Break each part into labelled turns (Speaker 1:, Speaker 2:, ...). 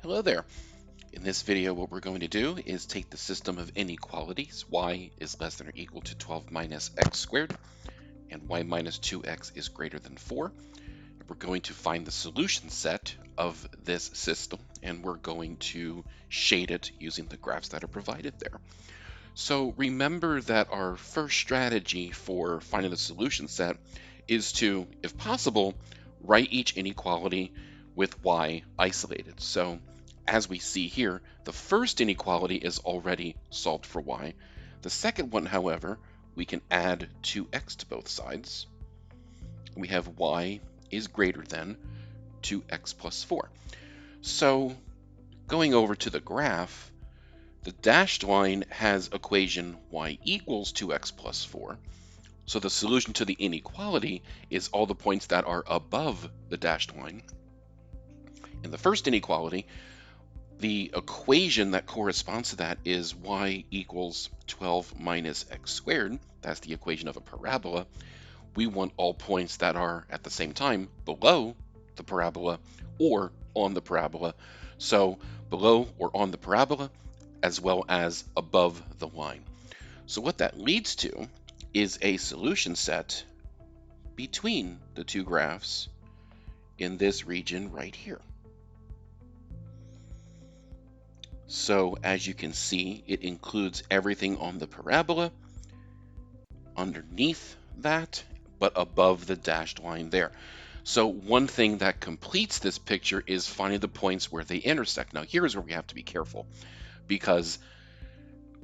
Speaker 1: Hello there. In this video, what we're going to do is take the system of inequalities, y is less than or equal to 12 minus x squared, and y minus 2x is greater than 4. And we're going to find the solution set of this system, and we're going to shade it using the graphs that are provided there. So remember that our first strategy for finding the solution set is to, if possible, write each inequality with y isolated. So as we see here, the first inequality is already solved for y. The second one, however, we can add 2x to both sides. We have y is greater than 2x plus 4. So going over to the graph, the dashed line has equation y equals 2x plus 4. So the solution to the inequality is all the points that are above the dashed line. In the first inequality, the equation that corresponds to that is y equals 12 minus x squared. That's the equation of a parabola. We want all points that are at the same time below the parabola or on the parabola. So below or on the parabola, as well as above the line. So what that leads to is a solution set between the two graphs in this region right here. So as you can see, it includes everything on the parabola, underneath that, but above the dashed line there. So one thing that completes this picture is finding the points where they intersect. Now here's where we have to be careful, because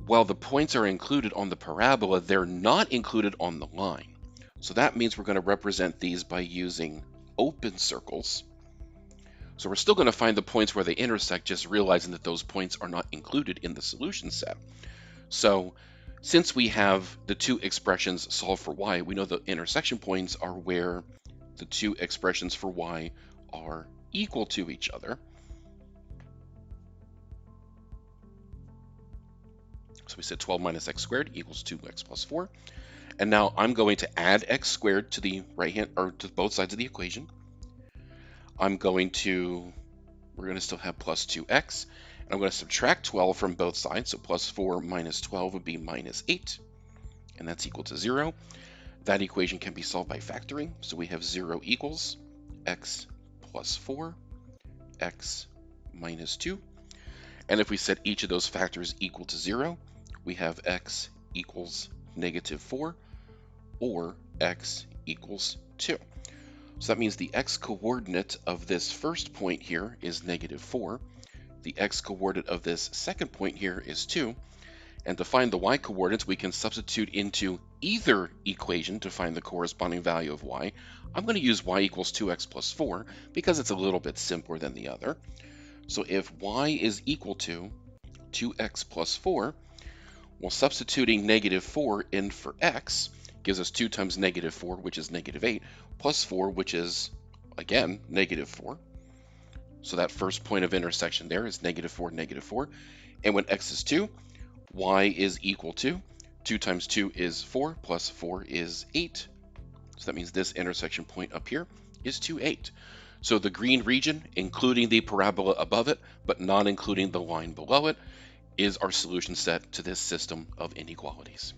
Speaker 1: while the points are included on the parabola, they're not included on the line. So that means we're going to represent these by using open circles. So we're still going to find the points where they intersect, just realizing that those points are not included in the solution set. So since we have the two expressions solved for y, we know the intersection points are where the two expressions for y are equal to each other. So we said 12 minus x squared equals 2x plus 4. And now I'm going to add x squared to the right hand, or to both sides of the equation. We're going to still have plus 2x. And I'm going to subtract 12 from both sides. So plus 4 minus 12 would be minus 8. And that's equal to 0. That equation can be solved by factoring. So we have 0 equals x plus 4, x minus 2. And if we set each of those factors equal to 0, we have x equals negative 4 or x equals 2. So that means the x-coordinate of this first point here is negative 4. The x-coordinate of this second point here is 2. And to find the y-coordinates, we can substitute into either equation to find the corresponding value of y. I'm going to use y equals 2x plus 4 because it's a little bit simpler than the other. So if y is equal to 2x plus 4, well, substituting negative 4 in for x gives us 2 times negative 4, which is negative 8, plus 4, which is, again, negative 4. So that first point of intersection there is negative 4, negative 4. And when x is 2, y is equal to 2 times 2 is 4, plus 4 is 8. So that means this intersection point up here is 2, 8. So the green region, including the parabola above it, but not including the line below it, is our solution set to this system of inequalities.